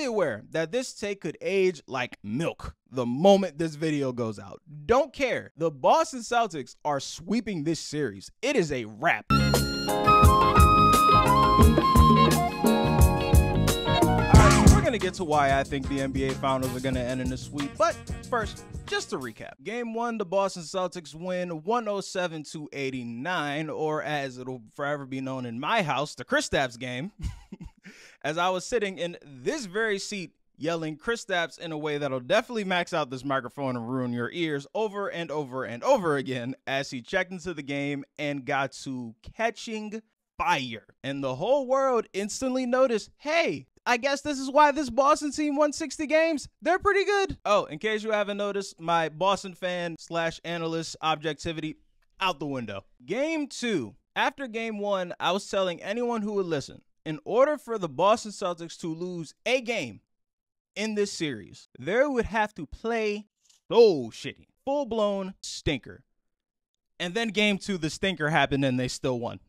aware that this take could age like milk the moment this video goes out. Don't care. The Boston Celtics are sweeping this series. It is a wrap. We're going to get to why I think the NBA Finals are going to end in a sweep, but first, just to recap. Game 1, the Boston Celtics win 107-89, or as it'll forever be known in my house, the Kristaps game, as I was sitting in this very seat yelling Kristaps in a way that'll definitely max out this microphone and ruin your ears over and over and over again as he checked into the game and got to catching fire. And the whole world instantly noticed, hey, I guess this is why this Boston team won 60 games. They're pretty good. Oh, in case you haven't noticed, my Boston fan / analyst objectivity out the window. Game 2. After game 1, I was telling anyone who would listen, in order for the Boston Celtics to lose a game in this series, they would have to play so shitty. Full-blown stinker. And then game 2, the stinker happened and they still won.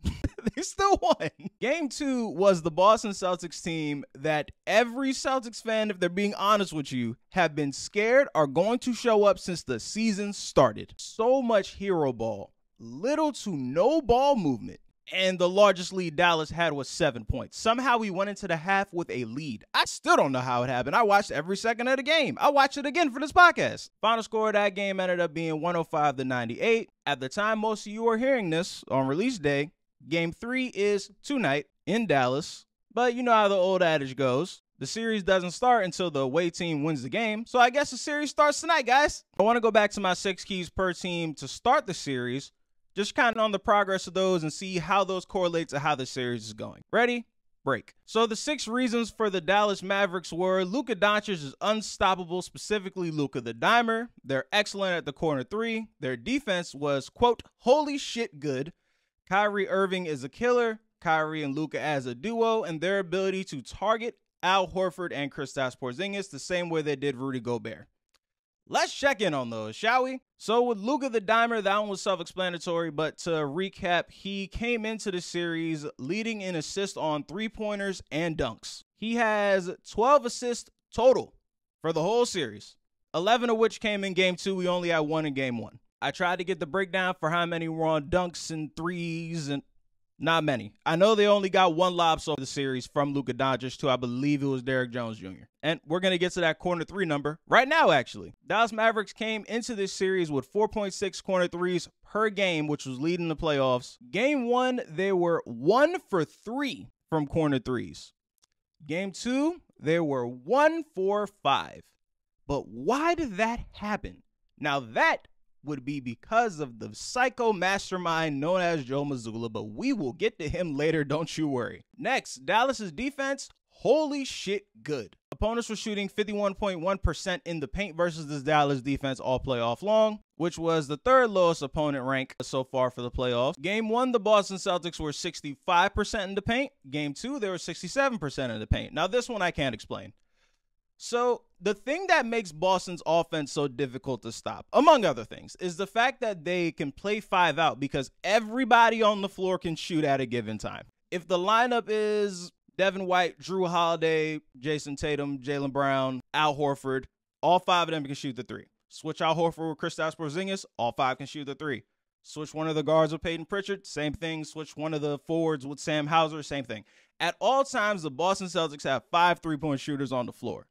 They still won. Game 2 was the Boston Celtics team that every Celtics fan, if they're being honest with you, have been scared are going to show up since the season started. So much hero ball, little to no ball movement. And the largest lead Dallas had was 7 points. Somehow we went into the half with a lead. I still don't know how it happened. I watched every second of the game. I watched it again for this podcast. Final score of that game ended up being 105-98. At the time most of you are hearing this on release day, game 3 is tonight in Dallas. But you know how the old adage goes. The series doesn't start until the away team wins the game. So I guess the series starts tonight, guys. I want to go back to my 6 keys per team to start the series. Just kind of on the progress of those and see how those correlate to how the series is going. Ready? Break. So the 6 reasons for the Dallas Mavericks were Luka Doncic is unstoppable, specifically Luka the Dimer. They're excellent at the corner 3. Their defense was, quote, holy shit good. Kyrie Irving is a killer. Kyrie and Luka as a duo, and their ability to target Al Horford and Kristaps Porziņģis the same way they did Rudy Gobert. Let's check in on those, shall we? So with Luka the Dimer, that one was self-explanatory, but to recap, he came into the series leading in assists on 3-pointers and dunks. He has 12 assists total for the whole series, 11 of which came in game 2. We only had 1 in game 1. I tried to get the breakdown for how many were on dunks and threes, and not many. I know they only got 1 lob so the series from Luka Doncic to, I believe it was Derrick Jones Jr. And we're going to get to that corner 3 number right now, actually. Dallas Mavericks came into this series with 4.6 corner 3s per game, which was leading the playoffs. Game 1, they were 1 for 3 from corner 3s. Game 2, they were 1 for 5. But why did that happen? Now that would be because of the psycho mastermind known as Joe Mazzulla, but we will get to him later, don't you worry. Next, Dallas's defense, holy shit good. Opponents were shooting 51.1% in the paint versus this Dallas defense all playoff long, which was the 3rd lowest opponent rank so far for the playoffs. Game 1, the Boston Celtics were 65% in the paint. Game 2, they were 67% in the paint. Now this one I can't explain. So the thing that makes Boston's offense so difficult to stop, among other things, is the fact that they can play 5 out because everybody on the floor can shoot at a given time. If the lineup is Devin White, Jrue Holiday, Jayson Tatum, Jaylen Brown, Al Horford, all 5 of them can shoot the 3. Switch Al Horford with Kristaps Porziņģis, all 5 can shoot the 3. Switch one of the guards with Peyton Pritchard, same thing. Switch one of the forwards with Sam Hauser, same thing. At all times, the Boston Celtics have 5 3-point shooters on the floor.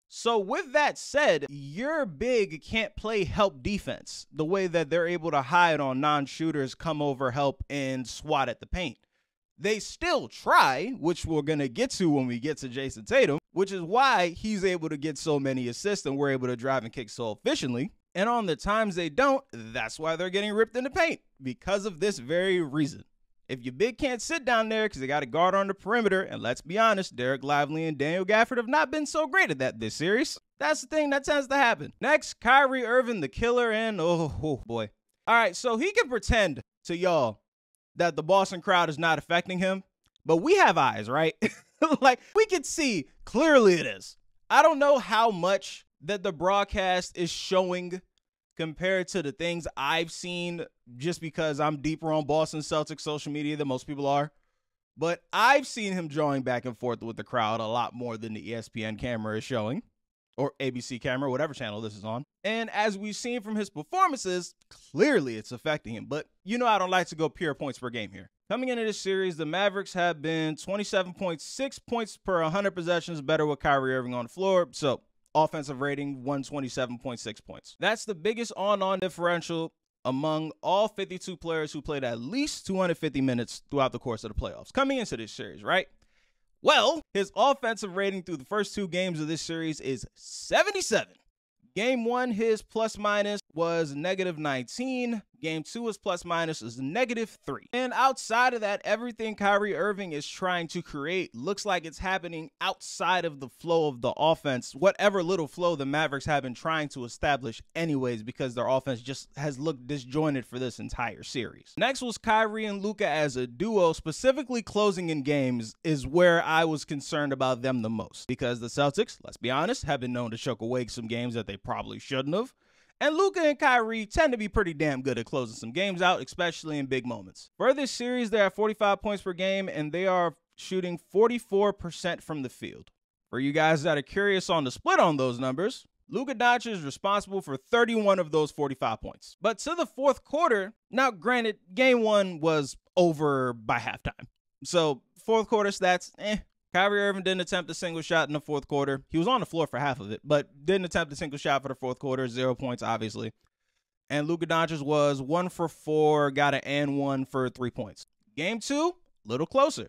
So with that said, your big can't play help defense the way that they're able to hide on non-shooters, come over, help, and swat at the paint. They still try, which we're going to get to when we get to Jayson Tatum, which is why he's able to get so many assists and we're able to drive and kick so efficiently. And on the times they don't, that's why they're getting ripped in the paint, because of this very reason. If your big can't sit down there because they got a guard on the perimeter, and let's be honest, Derek Lively and Daniel Gafford have not been so great at that this series. That's the thing that tends to happen. Next, Kyrie Irving, the killer, and oh boy. All right, so he can pretend to y'all that the Boston crowd is not affecting him, but we have eyes, right? Like, we can see clearly it is. I don't know how much that the broadcast is showing compared to the things I've seen, just because I'm deeper on Boston Celtics social media than most people are. but I've seen him drawing back and forth with the crowd a lot more than the ESPN camera is showing, or ABC camera, whatever channel this is on. And as we've seen from his performances, clearly it's affecting him. But you know I don't like to go pure points per game here. Coming into this series, the Mavericks have been 27.6 points per 100 possessions better with Kyrie Irving on the floor. So offensive rating, 127.6 points. That's the biggest on-on differential among all 52 players who played at least 250 minutes throughout the course of the playoffs. Coming into this series, right? Well, his offensive rating through the first 2 games of this series is 77. Game 1, his plus minus was -19. Game 2, his plus minus is -3. And outside of that, everything Kyrie Irving is trying to create looks like it's happening outside of the flow of the offense, whatever little flow the Mavericks have been trying to establish anyways, because their offense just has looked disjointed for this entire series. Next was Kyrie and Luka as a duo, specifically closing in games is where I was concerned about them the most, because the Celtics, let's be honest, have been known to choke away some games that they probably shouldn't have. And Luka and Kyrie tend to be pretty damn good at closing some games out, especially in big moments. For this series, they're at 45 points per game, and they are shooting 44% from the field. For you guys that are curious on the split on those numbers, Luka Doncic is responsible for 31 of those 45 points. But to the fourth quarter, now granted, game 1 was over by halftime. So fourth quarter stats, Kyrie Irving didn't attempt a single shot in the fourth quarter. He was on the floor for half of it, but didn't attempt a single shot for the fourth quarter. 0 points, obviously. And Luka Doncic was 1 for 4, got an and 1 for 3 points. Game 2, little closer.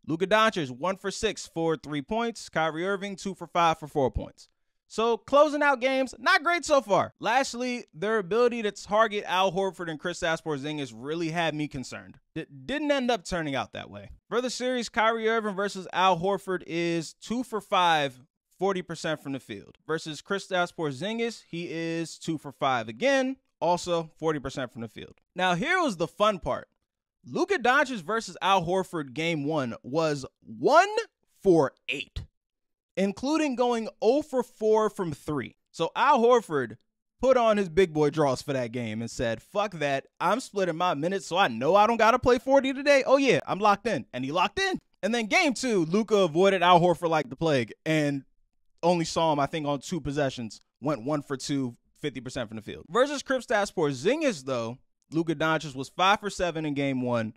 Luka Doncic 1 for 6 for 3 points. Kyrie Irving 2 for 5 for 4 points. So closing out games, not great so far. Lastly, their ability to target Al Horford and Kristaps Porziņģis really had me concerned. It didn't end up turning out that way. For the series, Kyrie Irving versus Al Horford is 2 for 5, 40% from the field. Versus Kristaps Porziņģis, he is 2 for 5 again, also 40% from the field. Now here was the fun part. Luka Doncic versus Al Horford game 1 was 1 for 8. Including going 0 for 4 from 3. So Al Horford put on his big boy draws for that game and said, fuck that, I'm splitting my minutes so I know I don't got to play 40 today. Oh yeah, I'm locked in. And he locked in. And then game 2, Luka avoided Al Horford like the plague and only saw him, I think, on 2 possessions. Went 1 for 2, 50% from the field. Versus Kristaps Porziņģis, though, Luka Doncic was 5 for 7 in game 1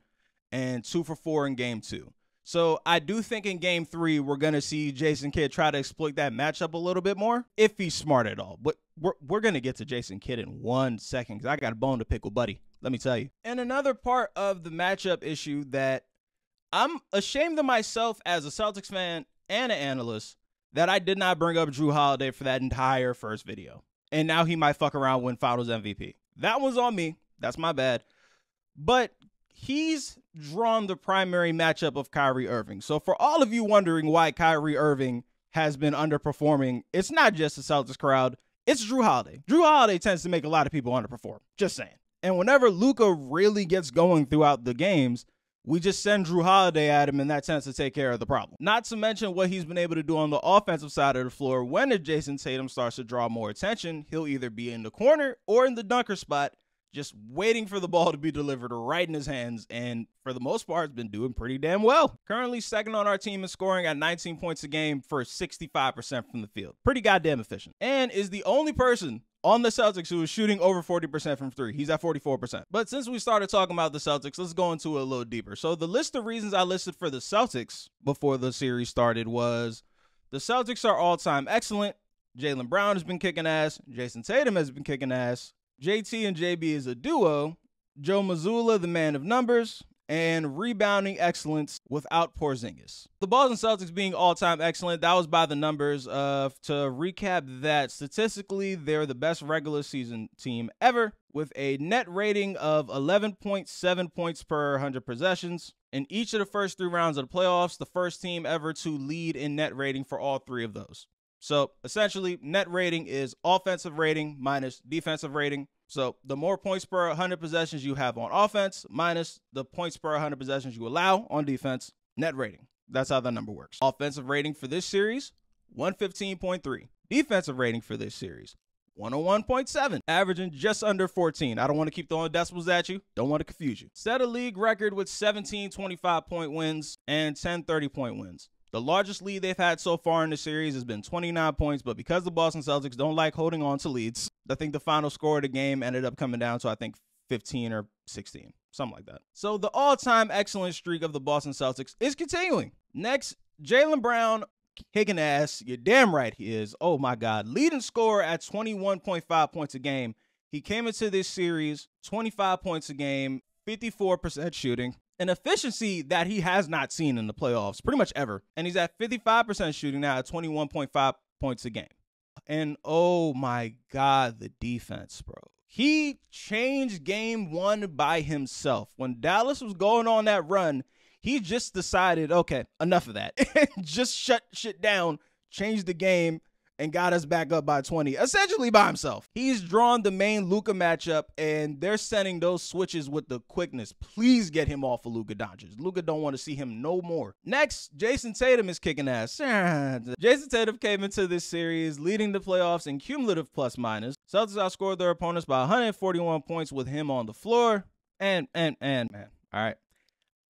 and 2 for 4 in game 2. So I do think in game 3, we're going to see Jason Kidd try to exploit that matchup a little bit more, if he's smart at all. But we're going to get to Jason Kidd in 1 second, because I got a bone to pick with Buddy, let me tell you. And another part of the matchup issue that I'm ashamed of myself as a Celtics fan and an analyst that I did not bring up Jrue Holiday for that entire first video. And now he might fuck around win Finals MVP. That was on me. That's my bad. But he's drawn the primary matchup of Kyrie Irving. So for all of you wondering why Kyrie Irving has been underperforming, it's not just the Celtics crowd, it's Jrue Holiday. Jrue Holiday tends to make a lot of people underperform, just saying. And whenever Luka really gets going throughout the games, we just send Jrue Holiday at him, and that tends to take care of the problem. Not to mention what he's been able to do on the offensive side of the floor. When Jayson Tatum starts to draw more attention, he'll either be in the corner or in the dunker spot, just waiting for the ball to be delivered right in his hands, and for the most part, has been doing pretty damn well. Currently second on our team in scoring at 19 points a game for 65% from the field. Pretty goddamn efficient. And is the only person on the Celtics who is shooting over 40% from 3. He's at 44%. But since we started talking about the Celtics, let's go into it a little deeper. So the list of reasons I listed for the Celtics before the series started was the Celtics are all-time excellent. Jaylen Brown has been kicking ass. Jayson Tatum has been kicking ass. JT and JB is a duo, Joe Mazzulla, the man of numbers, and rebounding excellence without Porziņģis. The Boston Celtics being all-time excellent, that was by the numbers. To recap that, statistically, they're the best regular season team ever with a net rating of 11.7 points per 100 possessions. In each of the first 3 rounds of the playoffs, the first team ever to lead in net rating for all 3 of those. So essentially, net rating is offensive rating minus defensive rating. So the more points per 100 possessions you have on offense minus the points per 100 possessions you allow on defense, net rating. That's how that number works. Offensive rating for this series, 115.3. Defensive rating for this series, 101.7, averaging just under 14. I don't want to keep throwing decimals at you. Don't want to confuse you. Set a league record with 17 25-point wins and 10 30-point wins. The largest lead they've had so far in the series has been 29 points, but because the Boston Celtics don't like holding on to leads, I think the final score of the game ended up coming down to, 15 or 16, something like that. So the all-time excellent streak of the Boston Celtics is continuing. Next, Jaylen Brown, kicking ass. You're damn right he is. Oh my God. Leading scorer at 21.5 points a game. He came into this series 25 points a game, 54% shooting, an efficiency that he has not seen in the playoffs pretty much ever. And he's at 55% shooting now at 21.5 points a game. And oh my God, the defense, bro. He changed game one by himself. When Dallas was going on that run, he just decided, okay, enough of that. Just shut shit down, changed the game, and got us back up by 20, essentially by himself. He's drawn the main Luka matchup, and they're sending those switches with the quickness. Please get him off of Luka Doncic. Luka don't want to see him no more. Next, Jayson Tatum is kicking ass. Jayson Tatum came into this series leading the playoffs in cumulative plus minus. Celtics outscored their opponents by 141 points with him on the floor. And man, all right.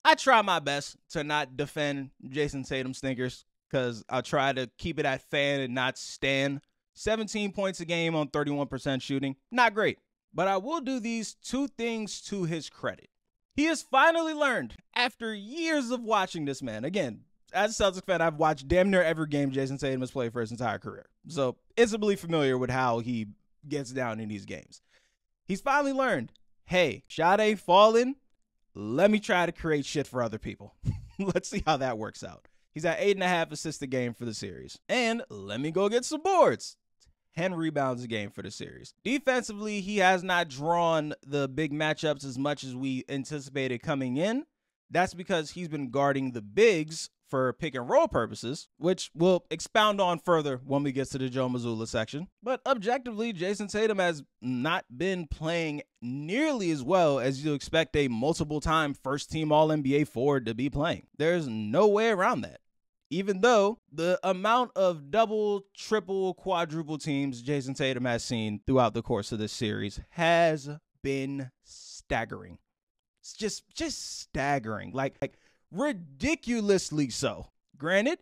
I try my best to not defend Jayson Tatum stinkers because I try to keep it at fan and not stan. 17 points a game on 31% shooting. Not great. But I will do these two things to his credit. He has finally learned, after years of watching this man. Again, as a Celtics fan, I've watched damn near every game Jayson Tatum has played for his entire career. So intimately familiar with how he gets down in these games. He's finally learned, hey, shot ain't falling. Let me try to create shit for other people. Let's see how that works out. He's at 8.5 assists a game for the series. And let me go get some boards. 10 rebounds a game for the series. Defensively, he has not drawn the big matchups as much as we anticipated coming in. That's because he's been guarding the bigs for pick and roll purposes, which we'll expound on further when we get to the Joe Mazzulla section. But objectively, Jayson Tatum has not been playing nearly as well as you expect a multiple-time first-team All-NBA forward to be playing. There's no way around that. Even though the amount of double, triple, quadruple teams Jayson Tatum has seen throughout the course of this series has been staggering. It's just staggering. Like ridiculously so. Granted,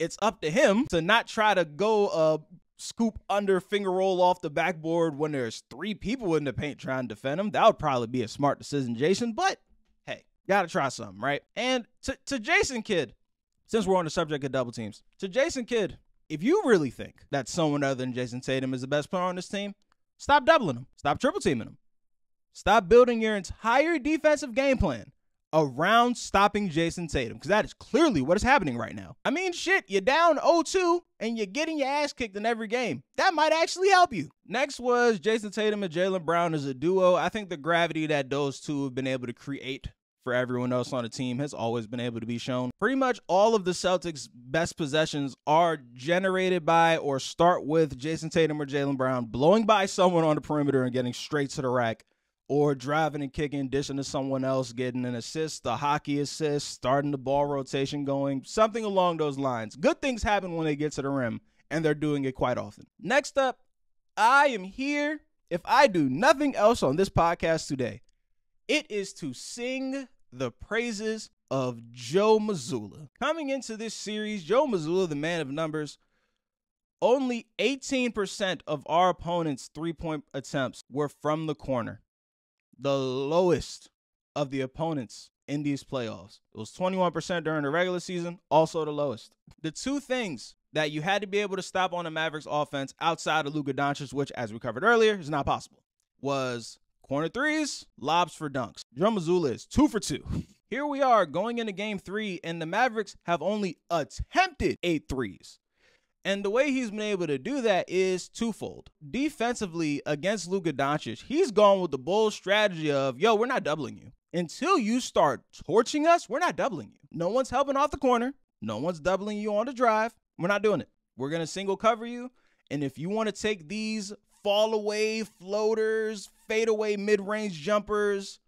it's up to him to not try to go scoop under, finger roll off the backboard when there's 3 people in the paint trying to defend him. That would probably be a smart decision, Jayson, but hey, gotta try something, right? And to Jayson Kidd, since we're on the subject of double teams, to Jayson Kidd, if you really think that someone other than Jayson Tatum is the best player on this team, stop doubling him. Stop triple teaming him. Stop building your entire defensive game plan around stopping Jayson Tatum, because that is clearly what is happening right now. I mean, shit, you're down 0-2 and you're getting your ass kicked in every game. That might actually help you. Next was Jayson Tatum and Jaylen Brown as a duo. I think the gravity that those two have been able to create for everyone else on the team has always been able to be shown. Pretty much all of the Celtics' best possessions are generated by or start with Jayson Tatum or Jaylen Brown blowing by someone on the perimeter and getting straight to the rack, or driving and kicking, dishing to someone else, getting an assist, a hockey assist, starting the ball rotation going, something along those lines. Good things happen when they get to the rim, and they're doing it quite often. Next up, I am here, if I do nothing else on this podcast today, it is to sing the praises of Joe Mazzulla. Coming into this series, Joe Mazzulla, the man of numbers, only 18% of our opponents' three-point attempts were from the corner. The lowest of the opponents in these playoffs. It was 21% during the regular season, also the lowest. The two things that you had to be able to stop on the Mavericks offense outside of Luka Doncic, which, as we covered earlier, is not possible, was corner threes, lobs for dunks. Joe Mazzulla is 2 for 2. Here we are going into game 3, and the Mavericks have only attempted 8 threes. And the way he's been able to do that is twofold. Defensively, against Luka Doncic, he's gone with the bold strategy of, yo, we're not doubling you. Until you start torching us, we're not doubling you. No one's helping off the corner. No one's doubling you on the drive. We're not doing it. We're going to single cover you. And if you want to take these fall away floaters, fade away mid-range jumpers,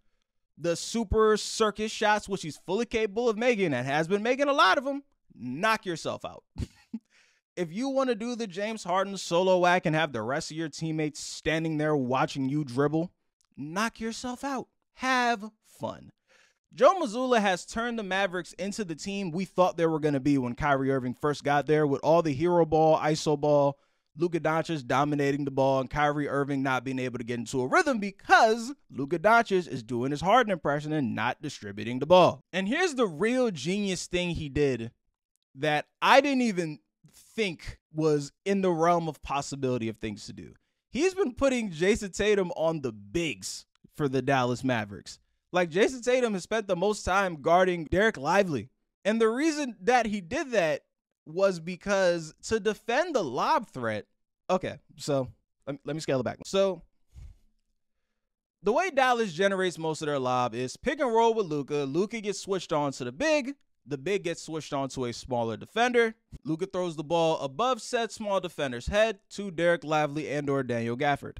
the super circus shots, which he's fully capable of making and has been making a lot of them, knock yourself out. if you want to do the James Harden solo act and have the rest of your teammates standing there watching you dribble, knock yourself out. Have fun. Joe Mazzulla has turned the Mavericks into the team we thought they were going to be when Kyrie Irving first got there, with all the hero ball, iso ball, Luka Doncic dominating the ball, and Kyrie Irving not being able to get into a rhythm because Luka Doncic is doing his Harden impression and not distributing the ball. And here's the real genius thing he did that I didn't even think was in the realm of possibility of things to do. He's been putting Jayson Tatum on the bigs for the Dallas Mavericks. Like, Jayson Tatum has spent the most time guarding Derek Lively. And the reason that he did that was because to defend the lob threat. Okay, so let me scale it back. So the way Dallas generates most of their lob is pick and roll with Luka. Luka gets switched on to the big. The big gets switched on to a smaller defender. Luka throws the ball above said small defender's head to Derek Lively and or Daniel Gafford.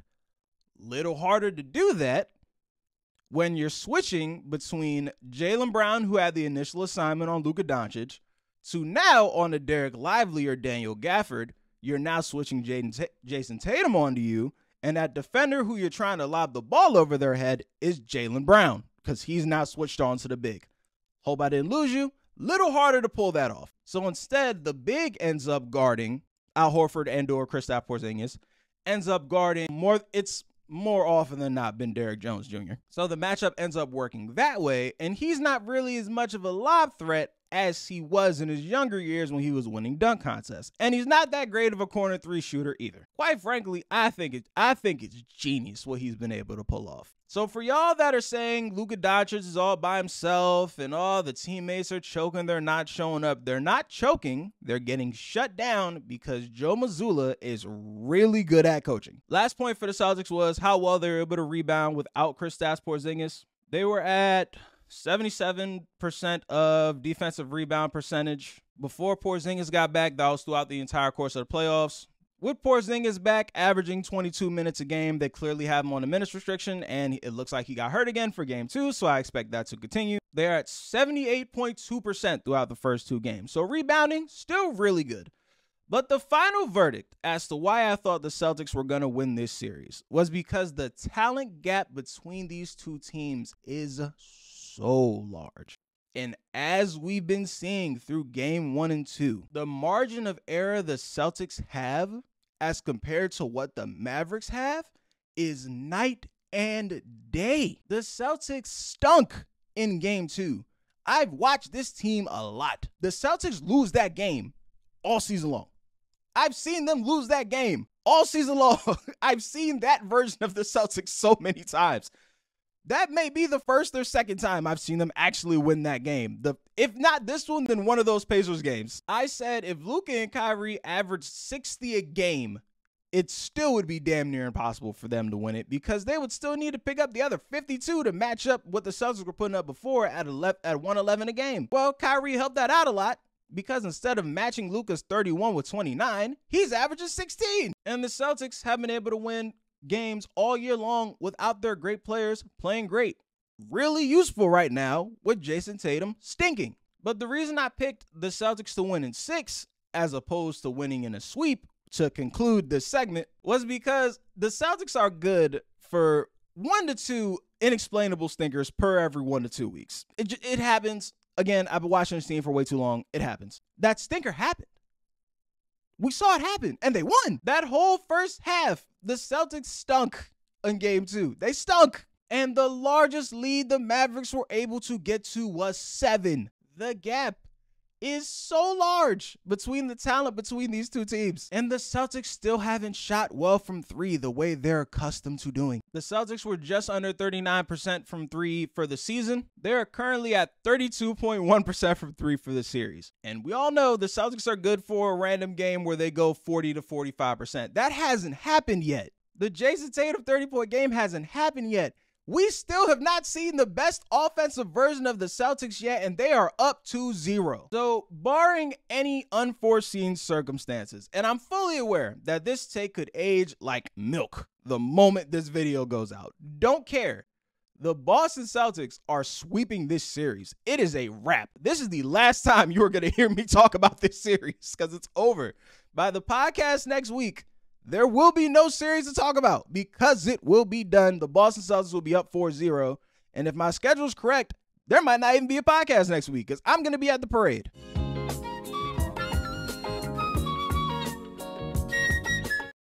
Little harder to do that when you're switching between Jaylen Brown, who had the initial assignment on Luka Doncic, to now on a Derek Lively or Daniel Gafford. You're now switching Jayson Tatum onto you, and that defender who you're trying to lob the ball over their head is Jaylen Brown, because he's now switched on to the big. Hope I didn't lose you. Little harder to pull that off. So instead, the big ends up guarding Al Horford and or Kristaps Porziņģis, ends up guarding more often than not been Derrick Jones Jr. So the matchup ends up working that way, and he's not really as much of a lob threat as he was in his younger years when he was winning dunk contests. And he's not that great of a corner three shooter either. Quite frankly, I think it's genius what he's been able to pull off. So for y'all that are saying Luka Doncic is all by himself and all the teammates are choking, they're not showing up. They're not choking. They're getting shut down because Joe Mazzulla is really good at coaching. Last point for the Celtics was how well they were able to rebound without Kristaps Porziņģis. They were at 77% of defensive rebound percentage. Before Porziņģis got back, that was throughout the entire course of the playoffs. With Porziņģis back, averaging 22 minutes a game, they clearly have him on a minutes restriction, and it looks like he got hurt again for game 2, so I expect that to continue. They're at 78.2% throughout the first 2 games, so rebounding, still really good. But the final verdict as to why I thought the Celtics were going to win this series was because the talent gap between these two teams is so large. And as we've been seeing through game 1 and 2, the margin of error the Celtics have as compared to what the Mavericks have is night and day. The Celtics stunk in game 2. I've watched this team a lot. The Celtics lose that game all season long. I've seen them lose that game all season long. I've seen that version of the Celtics so many times. That may be the first or second time I've seen them actually win that game. If not this one, then one of those Pacers games. I said if Luka and Kyrie averaged 60 a game, it still would be damn near impossible for them to win it because they would still need to pick up the other 52 to match up what the Celtics were putting up before at 111 a game. Well, Kyrie helped that out a lot because instead of matching Luka's 31 with 29, he's averaging 16. And the Celtics have been able to win games all year long without their great players playing great. Really useful right now with Jayson Tatum stinking. But the reason I picked the Celtics to win in 6 as opposed to winning in a sweep to conclude this segment was because the Celtics are good for 1 to 2 inexplainable stinkers per every 1 to 2 weeks. It happens. Again, I've been watching this team for way too long. It happens. That stinker happened. We saw it happen, and they won. That whole first half, the Celtics stunk in game 2. They stunk. And the largest lead the Mavericks were able to get to was 7. The gap is so large between the talent between these two teams. And the Celtics still haven't shot well from 3 the way they're accustomed to doing. The Celtics were just under 39% from 3 for the season. They're currently at 32.1% from 3 for the series. And we all know the Celtics are good for a random game where they go 40 to 45%. That hasn't happened yet. The Jayson Tatum 30-point game hasn't happened yet. We still have not seen the best offensive version of the Celtics yet, and they are up 2-0. So, barring any unforeseen circumstances, and I'm fully aware that this take could age like milk the moment this video goes out. Don't care. The Boston Celtics are sweeping this series. It is a wrap. This is the last time you are going to hear me talk about this series because it's over. by the podcast next week, there will be no series to talk about because it will be done. The Boston Celtics will be up 4-0. And if my schedule is correct, there might not even be a podcast next week because I'm going to be at the parade.